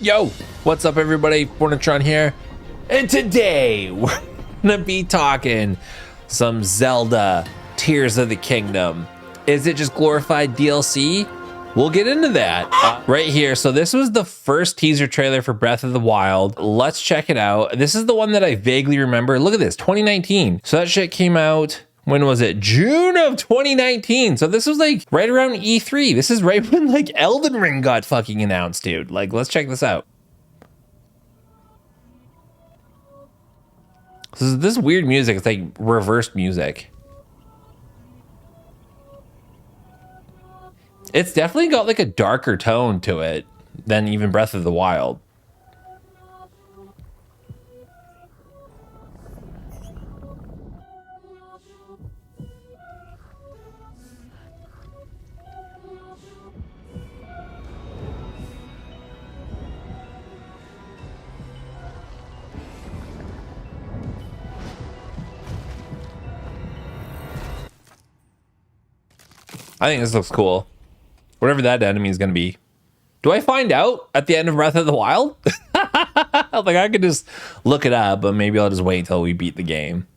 Yo, what's up everybody? FornaTRON here, and today we're gonna be talking some Zelda Tears of the Kingdom. Is it just glorified DLC? We'll get into that right here. So this was the first teaser trailer for Breath of the Wild. Let's check it out. This is the one that I vaguely remember. Look at this, 2019. So that shit came out, when was it? June of 2019. So this was like right around E3. This is right when like Elden Ring got fucking announced, dude. Like, let's check this out. This weird music. It's like reversed music. It's definitely got like a darker tone to it than even Breath of the Wild. I think this looks cool. Whatever that enemy is going to be. Do I find out at the end of Breath of the Wild? Like, I could just look it up, but maybe I'll just wait until we beat the game.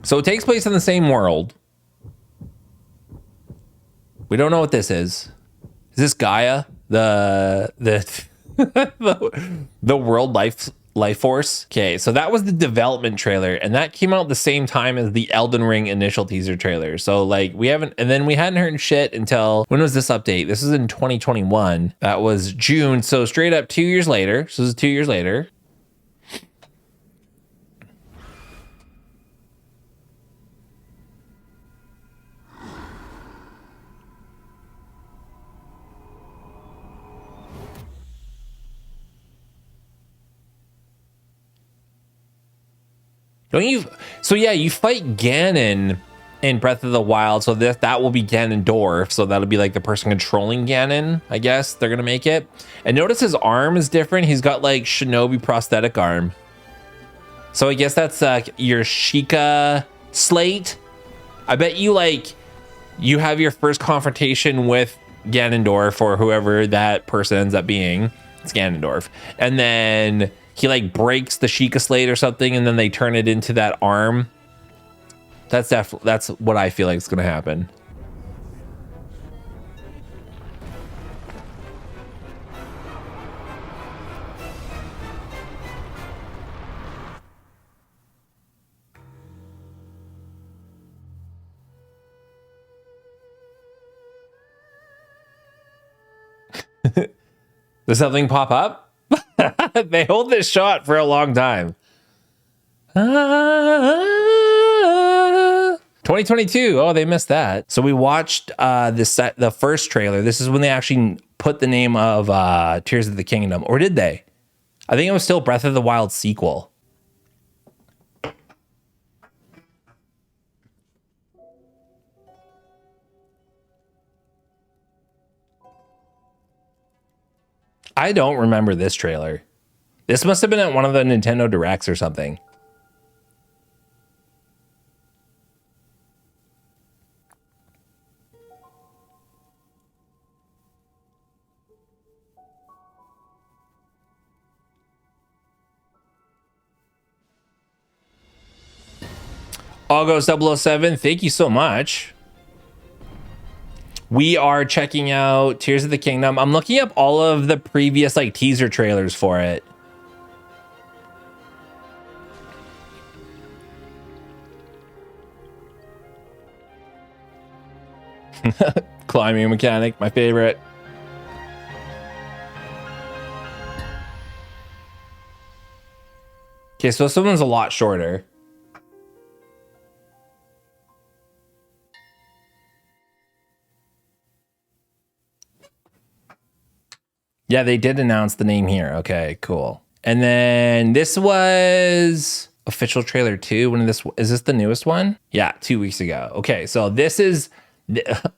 So it takes place in the same world. We don't know what this is. Is this Gaia? The world life force? Okay, so that was the development trailer, and that came out the same time as the Elden Ring initial teaser trailer. So like we hadn't heard shit until, when was this update? This is in 2021. That was June, so straight up 2 years later. So this is 2 years later. Don't you? So yeah, you fight Ganon in Breath of the Wild. So that will be Ganondorf. So that'll be like the person controlling Ganon, I guess they're gonna make it. And notice his arm is different. He's got like Shinobi prosthetic arm. So I guess that's your Sheikah slate. I bet you you have your first confrontation with Ganondorf or whoever that person ends up being. It's Ganondorf, and then he like breaks the Sheikah slate or something, and then they turn it into that arm. That's what I feel like is gonna happen. Does something pop up? They hold this shot for a long time. 2022. Oh, they missed that. So we watched the first trailer. This is when they actually put the name of Tears of the Kingdom, or did they? I think it was still Breath of the Wild sequel. I don't remember this trailer. This must have been at one of the Nintendo Directs or something. August 007, thank you so much. We are checking out Tears of the Kingdom. I'm looking up all of the previous like teaser trailers for it. Climbing mechanic, my favorite. Okay, so this one's a lot shorter. Yeah, they did announce the name here. Okay, cool. And then this was official trailer 2. When is this the newest one? Yeah, 2 weeks ago. Okay, so this is,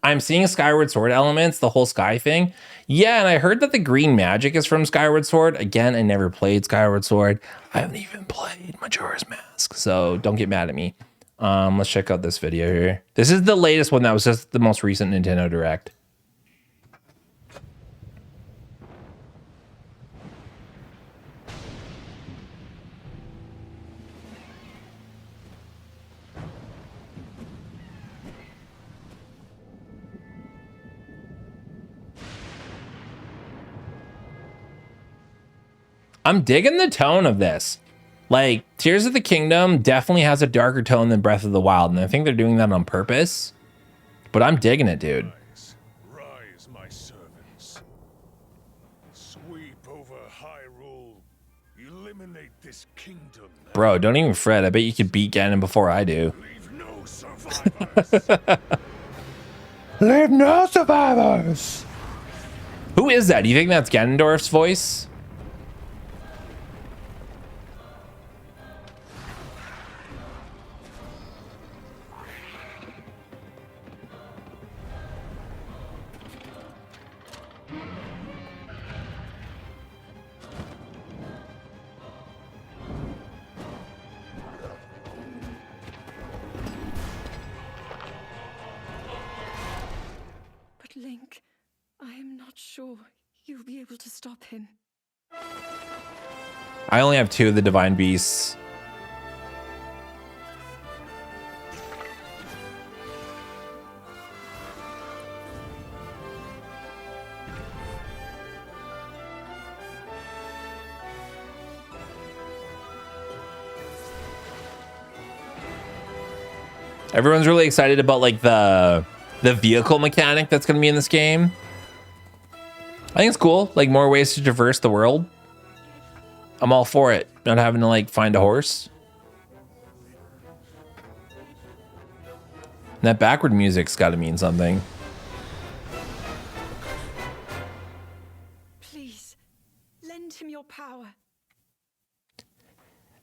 I'm seeing Skyward Sword elements, the whole sky thing. Yeah, and I heard that the green magic is from Skyward Sword. Again, I never played Skyward Sword. I haven't even played Majora's Mask, so don't get mad at me. Let's check out this video here. This is the latest one that was just the most recent Nintendo Direct. I'm digging the tone of this. Like, Tears of the Kingdom definitely has a darker tone than Breath of the Wild, and I think they're doing that on purpose. But I'm digging it, dude. Rise, my servants. Sweep over Hyrule. Eliminate this kingdom. Bro, don't even fret. I bet you could beat Ganon before I do. Leave no survivors. Leave no survivors. Who is that? Do you think that's Ganondorf's voice? Link, I am not sure you'll be able to stop him. I only have 2 of the Divine Beasts. Everyone's really excited about like the vehicle mechanic that's going to be in this game. I think it's cool. Like more ways to traverse the world. I'm all for it. Not having to like find a horse. And that backward music's got to mean something. Please, lend him your power.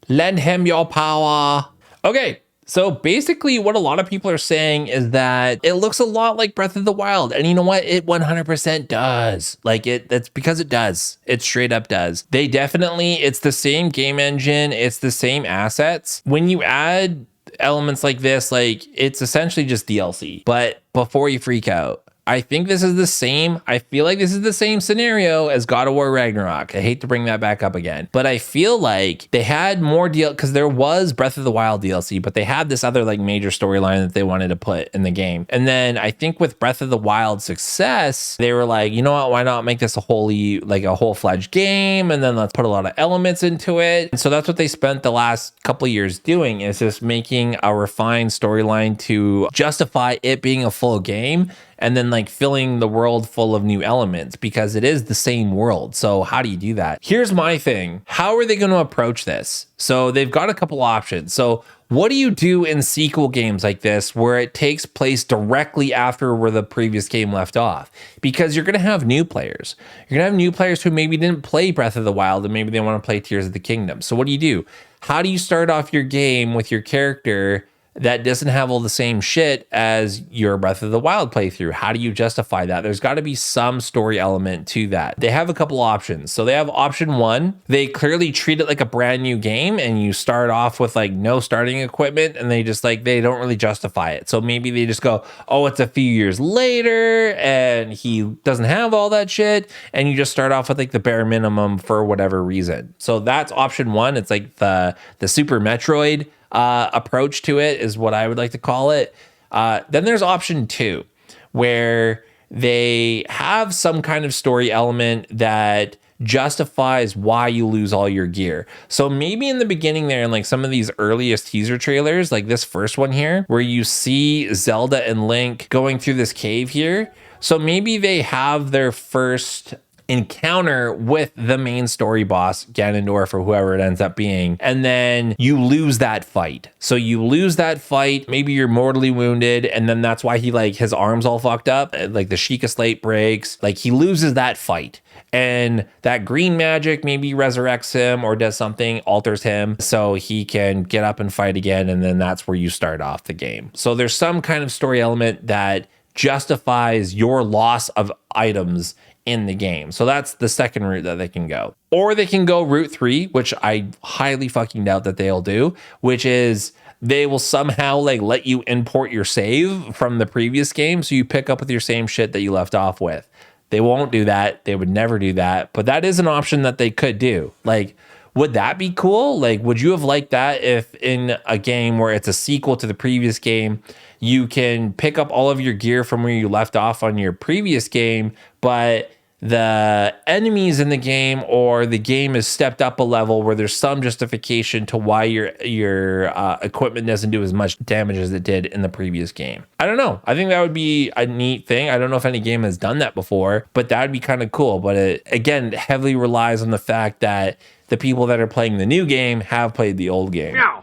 Lend him your power. Okay. So basically what a lot of people are saying is that it looks a lot like Breath of the Wild. And you know what? It 100% does. Like that's because it does. It straight up does. They definitely, it's the same game engine. It's the same assets. When you add elements like this, like it's essentially just DLC. But before you freak out, I think this is the same. I feel like this is the same scenario as God of War Ragnarok. I hate to bring that back up again, but I feel like they had more because there was Breath of the Wild DLC, but they had this other like major storyline that they wanted to put in the game. And then I think with Breath of the Wild success, they were like, you know what, why not make this a full-fledged game? And then let's put a lot of elements into it. And so that's what they spent the last couple of years doing, is just making a refined storyline to justify it being a full game. And then like filling the world full of new elements, because it is the same world. So how do you do that? Here's my thing. How are they going to approach this? So they've got a couple options. So what do you do in sequel games like this where it takes place directly after where the previous game left off? Because you're going to have new players. You're going to have new players who maybe didn't play Breath of the Wild and maybe they want to play Tears of the Kingdom. So what do? How do you start off your game with your character that doesn't have all the same shit as your Breath of the Wild playthrough? How do you justify that? There's got to be some story element to that. They have a couple options. So they have option 1. They clearly treat it like a brand new game and you start off with like no starting equipment, and they just like, they don't really justify it. So maybe they just go, oh, it's a few years later and he doesn't have all that shit, and you just start off with like the bare minimum for whatever reason. So that's option 1. It's like the Super Metroid approach to it is what I would like to call it. Then there's option 2, where they have some kind of story element that justifies why you lose all your gear. So maybe in the beginning there, in like some of these earliest teaser trailers, like this first one here, where you see Zelda and Link going through this cave here. So maybe they have their first encounter with the main story boss, Ganondorf, or whoever it ends up being, and then you lose that fight. So you lose that fight, maybe you're mortally wounded, and then that's why he like his arms all fucked up, like the Sheikah Slate breaks, like he loses that fight. And that green magic maybe resurrects him or does something, alters him so he can get up and fight again, and then that's where you start off the game. So there's some kind of story element that justifies your loss of items in the game. So that's the second route that they can go. Or they can go route 3, which I highly fucking doubt that they'll do, which is they will somehow like let you import your save from the previous game so you pick up with your same shit that you left off with. They won't do that. They would never do that. But that is an option that they could do. Like, would that be cool? Like, would you have liked that if in a game where it's a sequel to the previous game, you can pick up all of your gear from where you left off on your previous game, but the enemies in the game, or the game is stepped up a level where there's some justification to why your equipment doesn't do as much damage as it did in the previous game. I don't know. I think that would be a neat thing. I don't know if any game has done that before, but that would be kind of cool. But it, again, heavily relies on the fact that the people that are playing the new game have played the old game. Meow.